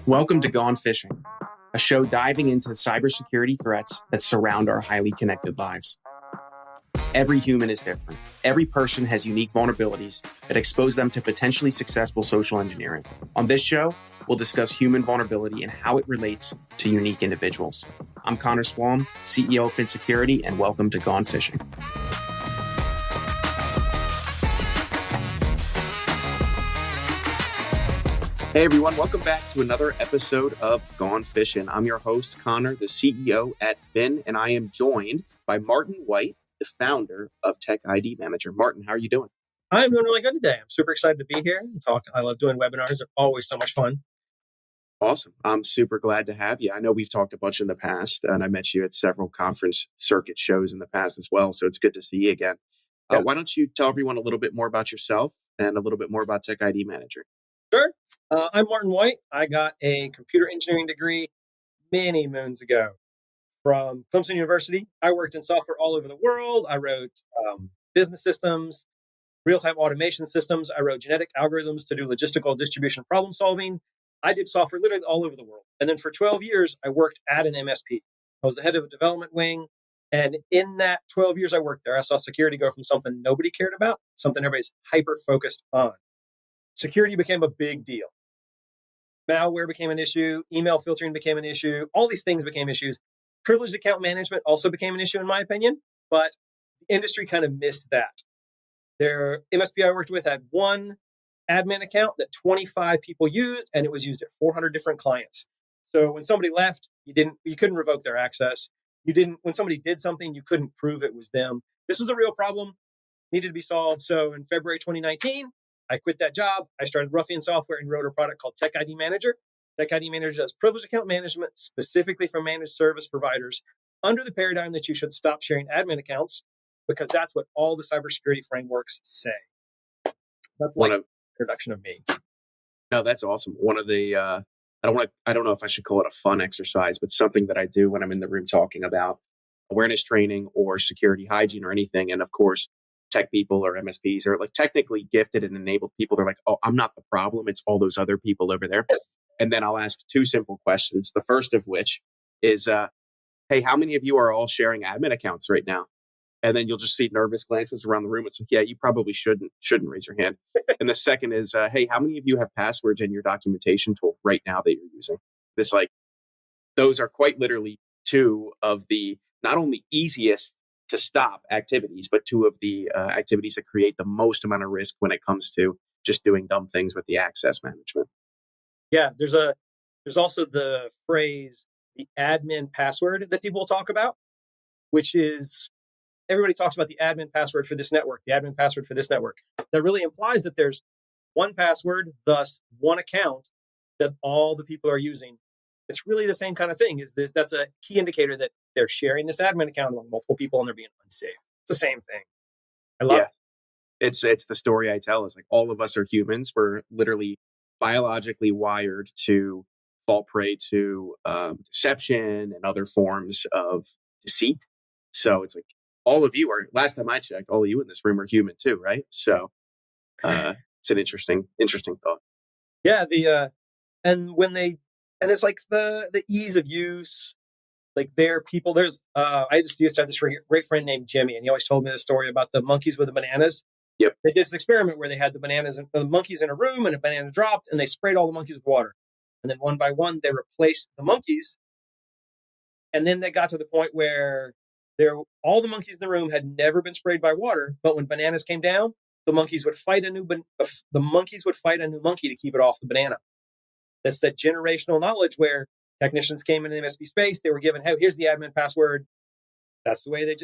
Welcome to Gone Fishing, a show diving into the cybersecurity threats that surround our highly connected lives. Every human is different. Every person has unique vulnerabilities that expose them to potentially successful social engineering. On this show, we'll discuss human vulnerability and how it relates to unique individuals. I'm Connor Swalm, CEO of FinSecurity, and welcome to Gone Fishing. Hey everyone, welcome back to another episode of Gone Fishing. I'm your host, Connor, the CEO at Fin, and I am joined by Martin White, the founder of TechID Manager. Martin, how are you doing? I'm doing really good today. I'm super excited to be here and talk. I love doing webinars. They're always so much fun. Awesome. I'm super glad to have you. I know we've talked a bunch in the past, and I met you at several conference circuit shows in the past as well, so it's good to see you again. Yeah. Why don't you tell everyone a little bit more about yourself and a little bit more about TechID Manager? Sure. I'm Martin White. I got a computer engineering degree many moons ago from Clemson University. I worked in software all over the world. I wrote business systems, real-time automation systems. I wrote genetic algorithms to do logistical distribution problem solving. I did software literally all over the world. And then for 12 years, I worked at an MSP. I was the head of a development wing. And in that 12 years I worked there, I saw security go from something nobody cared about, something everybody's hyper-focused on. Security became a big deal. Malware became an issue. Email filtering became an issue. All these things became issues. Privileged account management also became an issue, in my opinion, but the industry kind of missed that. Their MSP I worked with had one admin account that 25 people used, and it was used at 400 different clients. So when somebody left, you couldn't revoke their access. When somebody did something, you couldn't prove it was them. This was a real problem, needed to be solved. So in February 2019, I quit that job. I started Ruffian Software and wrote a product called TechID Manager. TechID Manager does privileged account management specifically for managed service providers under the paradigm that you should stop sharing admin accounts because that's what all the cybersecurity frameworks say. That's like an introduction of me. No, that's awesome. One of the, I don't know if I should call it a fun exercise, but something that I do when I'm in the room talking about awareness training or security hygiene or anything. And of course, tech people or MSPs are like technically gifted and enabled people. They're like, oh, I'm not the problem. It's all those other people over there. And then I'll ask two simple questions. The first of which is, hey, how many of you are all sharing admin accounts right now? And then you'll just see nervous glances around the room. It's like, yeah, you probably shouldn't raise your hand. And the second is, hey, how many of you have passwords in your documentation tool right now that you're using? This those are quite literally two of the not only easiest to stop activities, but two of the activities that create the most amount of risk when it comes to just doing dumb things with the access management. Yeah, there's also the phrase, the admin password that people talk about, which is everybody talks about the admin password for this network, the admin password for this network. That really implies that there's one password, thus one account that all the people are using. It's really the same kind of thing. That's a key indicator that they're sharing this admin account among multiple people and they're being unsafe. It's the same thing. I love it. It's the story I tell. Is like all of us are humans. We're literally biologically wired to fall prey to deception and other forms of deceit. So it's like all of you are. Last time I checked, all of you in this room are human too, right? So it's an interesting thought. Yeah. And it's like the ease of use, like there are people, I just used to have this great friend named Jimmy, and he always told me the story about the monkeys with the bananas. Yep. They did this experiment where they had the monkeys in a room and a banana dropped and they sprayed all the monkeys with water. And then one by one, they replaced the monkeys. And then they got to the point where all the monkeys in the room had never been sprayed by water. But when bananas came down, the monkeys would fight a new monkey to keep it off the banana. That's that generational knowledge where technicians came into the MSP space. They were given, hey, here's the admin password. That's the way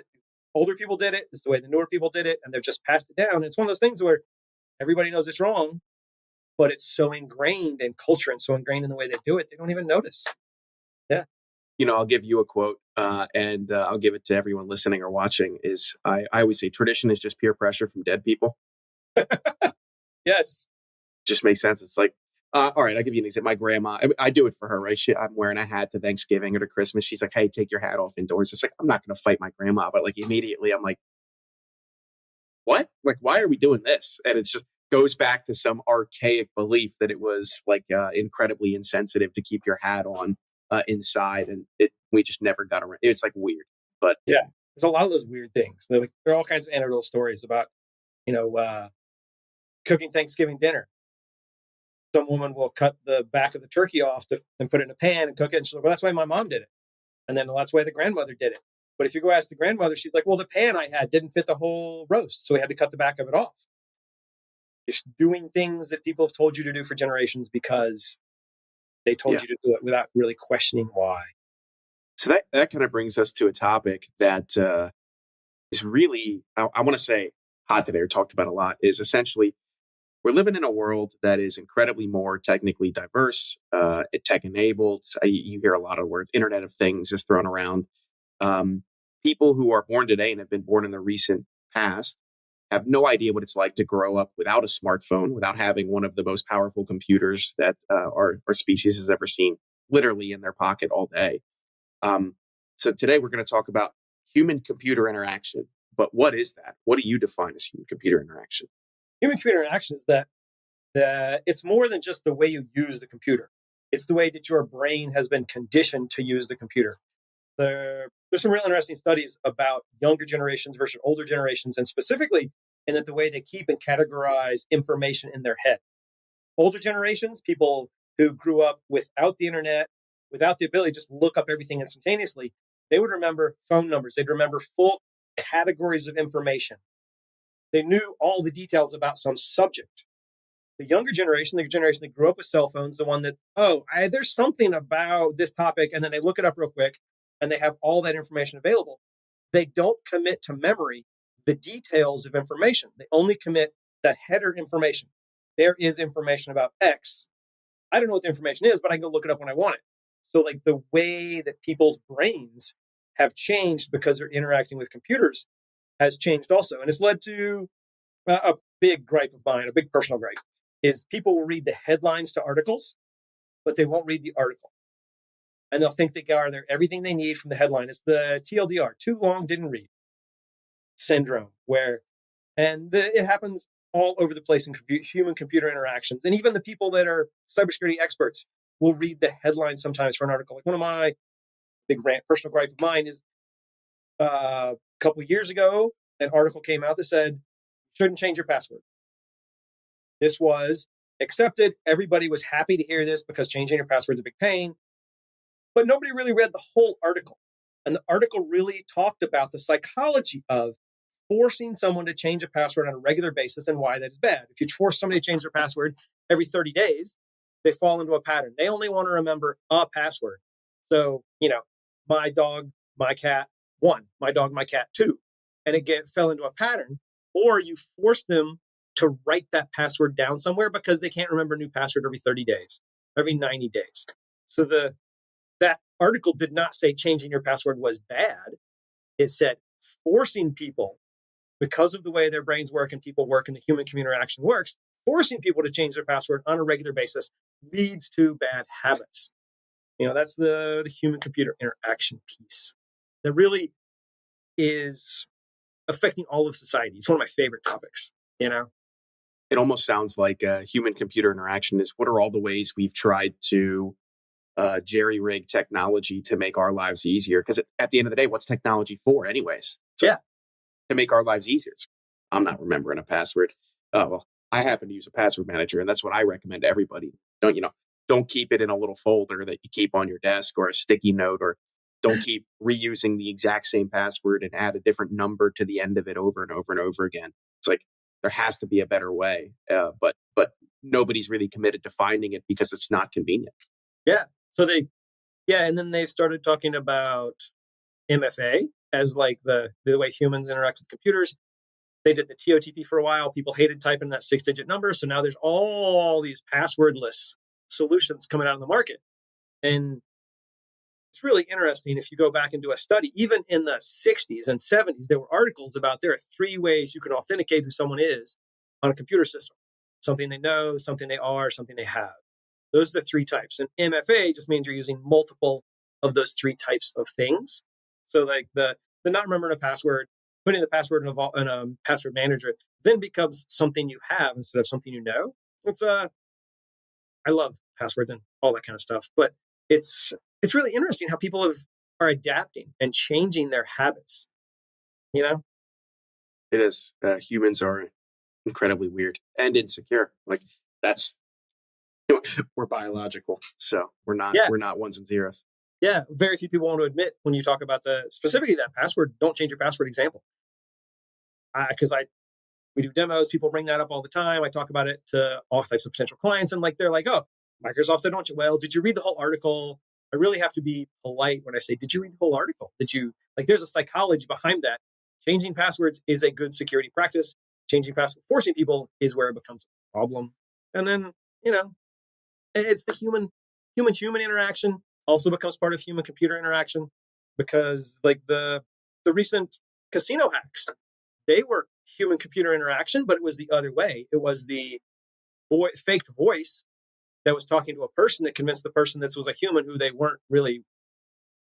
older people did it. It's the way the newer people did it. And they've just passed it down. And it's one of those things where everybody knows it's wrong, but it's so ingrained in culture and so ingrained in the way they do it, they don't even notice. Yeah. I'll give you a quote and I'll give it to everyone listening or watching is I always say tradition is just peer pressure from dead people. Yes. Just makes sense. It's like, all right, I'll give you an example. My grandma, I do it for her, right? I'm wearing a hat to Thanksgiving or to Christmas. She's like, hey, take your hat off indoors. It's like, I'm not going to fight my grandma. But like immediately I'm like, what? Like, why are we doing this? And it's just, goes back to some archaic belief that it was like incredibly insensitive to keep your hat on inside, and we just never got around. It's like weird, but Yeah, there's a lot of those weird things. There are all kinds of anecdotal stories about, you know, cooking Thanksgiving dinner. Some woman will cut the back of the turkey off and put it in a pan and cook it. And she's like, well, that's why my mom did it. And then, well, that's why the grandmother did it. But if you go ask the grandmother, she's like, well, the pan I had didn't fit the whole roast. So we had to cut the back of it off. Just doing things that people have told you to do for generations because they told you to do it without really questioning why. So that kind of brings us to a topic that is really, I want to say hot today or talked about a lot, is essentially we're living in a world that is incredibly more technically diverse, tech enabled. You hear a lot of words, Internet of Things is thrown around. People who are born today and have been born in the recent past have no idea what it's like to grow up without a smartphone, without having one of the most powerful computers that our species has ever seen, literally in their pocket all day. So today we're going to talk about human-computer interaction. But what is that? What do you define as human-computer interaction? Human-computer interaction is that it's more than just the way you use the computer. It's the way that your brain has been conditioned to use the computer. There's some real interesting studies about younger generations versus older generations, and specifically in that the way they keep and categorize information in their head. Older generations, people who grew up without the internet, without the ability to just look up everything instantaneously, they would remember phone numbers. They'd remember full categories of information. They knew all the details about some subject. The younger generation, the generation that grew up with cell phones, the one that, there's something about this topic, and then they look it up real quick, and they have all that information available. They don't commit to memory the details of information. They only commit the header information. There is information about X. I don't know what the information is, but I can go look it up when I want it. So like the way that people's brains have changed because they're interacting with computers has changed also. And it's led to a big gripe of mine, a big personal gripe, is people will read the headlines to articles, but they won't read the article. And they'll think they gather everything they need from the headline. It's the TLDR, too long, didn't read syndrome, it happens all over the place in human-computer interactions. And even the people that are cybersecurity experts will read the headlines sometimes for an article. Like one of my big personal gripe of mine is a couple of years ago, an article came out that said, shouldn't change your password. This was accepted. Everybody was happy to hear this because changing your password is a big pain. But nobody really read the whole article. And the article really talked about the psychology of forcing someone to change a password on a regular basis and why that is bad. If you force somebody to change their password every 30 days, they fall into a pattern. They only want to remember a password. So, my dog, my cat, 1, my dog, my cat, 2. And it fell into a pattern. Or you force them to write that password down somewhere because they can't remember a new password every 30 days, every 90 days. So that article did not say changing your password was bad. It said forcing people, because of the way their brains work and people work and the human-computer interaction works, forcing people to change their password on a regular basis leads to bad habits. That's the human-computer interaction piece that really is affecting all of society. It's one of my favorite topics, It almost sounds like human-computer interaction is what are all the ways we've tried to jerry-rig technology to make our lives easier. Because at the end of the day, what's technology for anyways? Yeah. To make our lives easier. I'm not remembering a password. Well, I happen to use a password manager, and that's what I recommend to everybody. Don't keep it in a little folder that you keep on your desk or a sticky note, or don't keep reusing the exact same password and add a different number to the end of it over and over and over again. It's like there has to be a better way, but nobody's really committed to finding it because it's not convenient. Yeah. So and then they've started talking about MFA as like the way humans interact with computers. They did the TOTP for a while. People hated typing that 6-digit number. So now there's all these passwordless solutions coming out on the market. And it's really interesting if you go back and do a study, even in the 60s and 70s, there were articles about there are 3 ways you can authenticate who someone is on a computer system. Something they know, something they are, something they have. Those are the 3 types. And MFA just means you're using multiple of those 3 types of things. So like the not remembering a password, putting the password in a password manager, then becomes something you have instead of something you know. It's I love passwords and all that kind of stuff, but it's really interesting how people are adapting and changing their habits. You know? It is. Humans are incredibly weird and insecure. Like that's we're biological, so Yeah, we're not ones and zeros. yeah. Very few people want to admit when you talk about specifically that password. Don't change your password example, because we do demos. People bring that up all the time. I talk about it to all types of potential clients, and like they're like, "Oh, Microsoft said, don't you? Well, did you read the whole article?" I really have to be polite when I say, "Did you read the whole article? Did you like?" There's a psychology behind that. Changing passwords is a good security practice. Changing password, forcing people is where it becomes a problem. And then it's the human interaction also becomes part of human computer interaction because like the recent casino hacks, they were human computer interaction, but it was the other way. It was the faked voice that was talking to a person that convinced the person this was a human who they weren't really.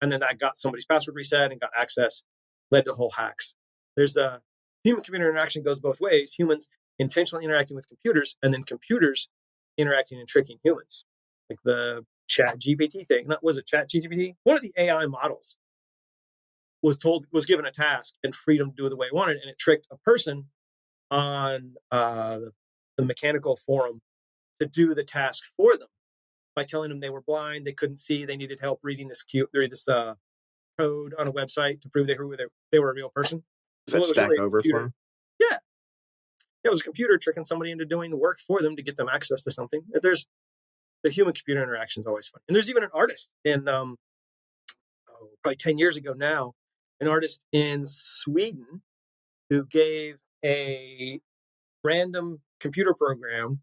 And then that got somebody's password reset and got access, led to whole hacks. There's a human computer interaction goes both ways. Humans intentionally interacting with computers and then computers interacting and tricking humans. Like the chat GPT thing. Not was it chat GPT? One of the AI models was given a task and freedom to do it the way it wanted, and it tricked a person on the mechanical forum to do the task for them by telling them they were blind, they couldn't see, they needed help reading this code on a website to prove they were a real person. Does So that it was Stack really a computer. Overflow? Yeah, it was a computer tricking somebody into doing the work for them to get them access to something. There's the human computer interaction is always fun. And there's even an artist in probably 10 years ago now, an artist in Sweden who gave a random computer program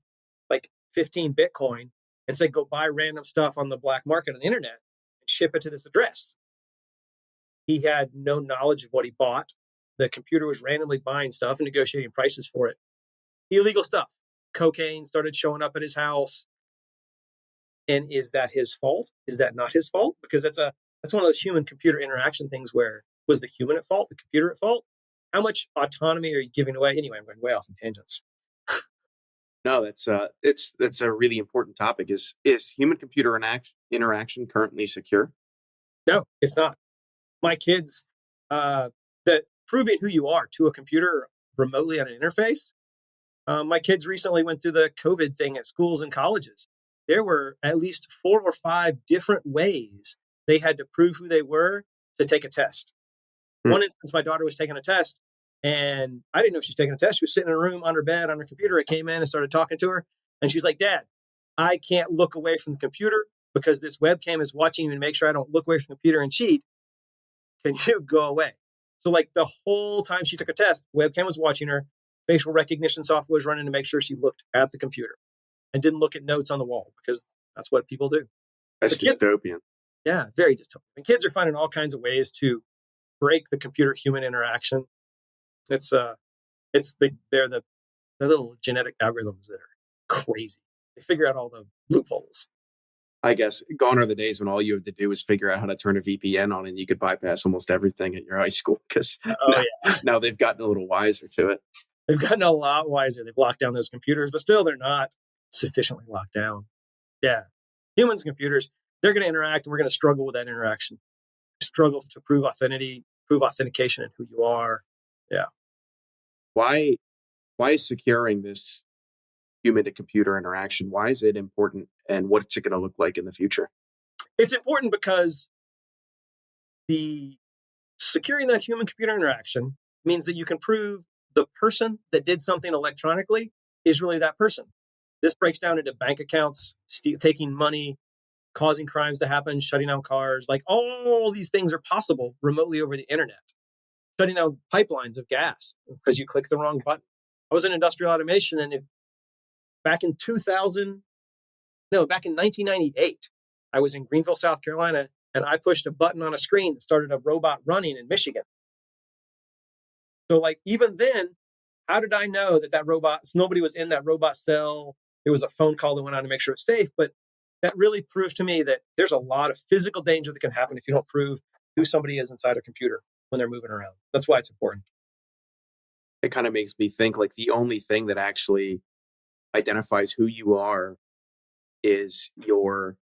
like 15 Bitcoin and said, go buy random stuff on the black market on the internet and ship it to this address. He had no knowledge of what he bought. The computer was randomly buying stuff and negotiating prices for it. Illegal stuff. Cocaine started showing up at his house. And is that his fault? Is that not his fault? Because that's one of those human computer interaction things where was the human at fault, the computer at fault? How much autonomy are you giving away? Anyway, I'm going way off in tangents. No, that's a really important topic. Is human computer interaction currently secure? No, it's not. My kids, that proving who you are to a computer remotely on an interface. My kids recently went through the COVID thing at schools and colleges. There were at least 4 or 5 different ways they had to prove who they were to take a test. One instance, my daughter was taking a test and I didn't know she was taking a test. She was sitting in a room on her bed on her computer. I came in and started talking to her. And she's like, Dad, I can't look away from the computer because this webcam is watching me to make sure I don't look away from the computer and cheat. Can you go away? So like the whole time she took a test, webcam was watching her. Facial recognition software was running to make sure she looked at the computer and didn't look at notes on the wall because that's what people do. That's dystopian. Yeah, very dystopian. And kids are finding all kinds of ways to break the computer-human interaction. They're the little genetic algorithms that are crazy. They figure out all the loopholes. I guess gone are the days when all you had to do was figure out how to turn a VPN on and you could bypass almost everything at your high school because now they've gotten a little wiser to it. They've gotten a lot wiser. They've locked down those computers, but still they're not sufficiently locked down. Yeah. Humans and computers, they're going to interact and we're going to struggle with that interaction. Struggle to prove authentication and who you are. Yeah. Why is securing this human to computer interaction, why is it important and what's it going to look like in the future? It's important because the securing that human computer interaction means that you can prove the person that did something electronically is really that person. This breaks down into bank accounts, taking money, causing crimes to happen, shutting down cars. Like all these things are possible remotely over the internet. Shutting down pipelines of gas because you click the wrong button. I was in industrial automation and back in 1998, I was in Greenville, South Carolina, and I pushed a button on a screen that started a robot running in Michigan. So like even then, how did I know that robot, nobody was in that robot cell? There was a phone call that went on to make sure it's safe, but that really proved to me that there's a lot of physical danger that can happen if you don't prove who somebody is inside a computer when they're moving around. That's why it's important. it kind of makes me think like the only thing that actually identifies who you are is your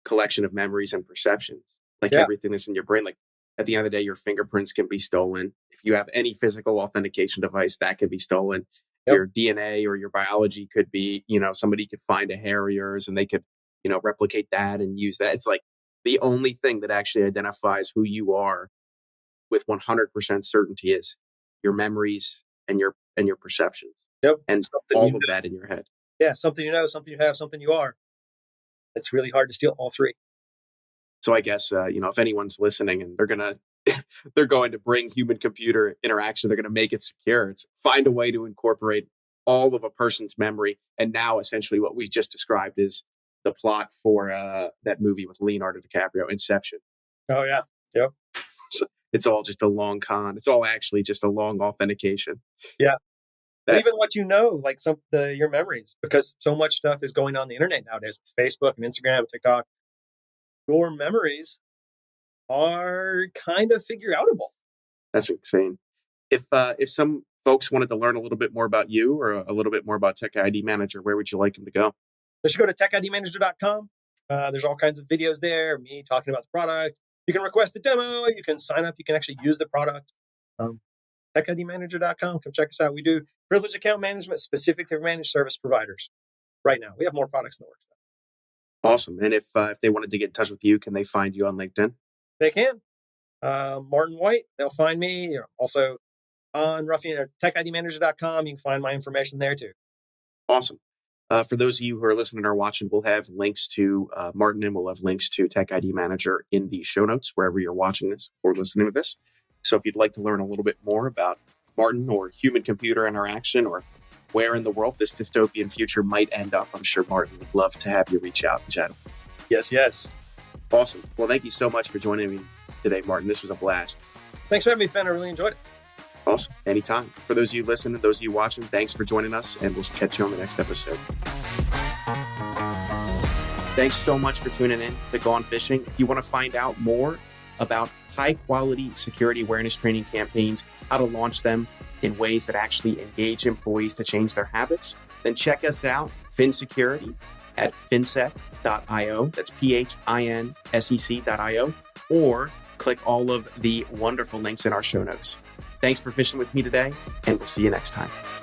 collection of memories and perceptions, like Yeah. everything that's in your brain. Like at the end of the day, your fingerprints can be stolen. If you have any physical authentication device, that could be stolen. Yep. Your DNA or your biology could be, somebody could find a hair of yours and they could, replicate that and use that. It's like the only thing that actually identifies who you are with 100% certainty is your memories and your perceptions Yep. and Something all of that in your head. Yeah. Something you know, something you have, something you are. It's really hard to steal all three. So I guess if anyone's listening and they're going to bring human computer interaction, they're going to make it secure. It's find a way to incorporate all of a person's memory. And now essentially what we just described is the plot for that movie with Leonardo DiCaprio, Inception. Oh yeah. Yep. It's all just a long con. It's all actually just a long authentication. Yeah. That, Even what you know, like your memories, because so much stuff is going on the internet nowadays with Facebook and Instagram, and TikTok. Your memories are kind of figure outable. that's insane. If some folks wanted to learn a little bit more about you or a little bit more about TechID Manager, where would you like them to go? They should go to techidmanager.com. There's all kinds of videos there, me talking about the product. You can request a demo. You can sign up. You can actually use the product. TechIDmanager.com. Come check us out. We do privileged account management specifically for managed service providers. Right now, we have more products in the works. Awesome. And if they wanted to get in touch with you, can they find you on LinkedIn? They can. Martin White. They'll find me. Also on techidmanager.com. You can find my information there too. Awesome. For those of you who are listening or watching, we'll have links to Martin and we'll have links to TechID Manager in the show notes wherever you're watching this or listening to this. So if you'd like to learn a little bit more about Martin or human-computer interaction or where in the world this dystopian future might end up, I'm sure Martin would love to have you reach out and chat. Yes. Awesome. Well, thank you so much for joining me today, Martin. This was a blast. Thanks for having me, Fenn. I really enjoyed it. Awesome. Anytime. For those of you listening, those of you watching, thanks for joining us, and we'll catch you on the next episode. Thanks so much for tuning in to Gone Fishing. If you want to find out more about high-quality security awareness training campaigns, how to launch them in ways that actually engage employees to change their habits, then check us out, FinSecurity, at finsec.io. That's PHINSEC.io, or click all of the wonderful links in our show notes. Thanks for fishing with me today, and we'll see you next time.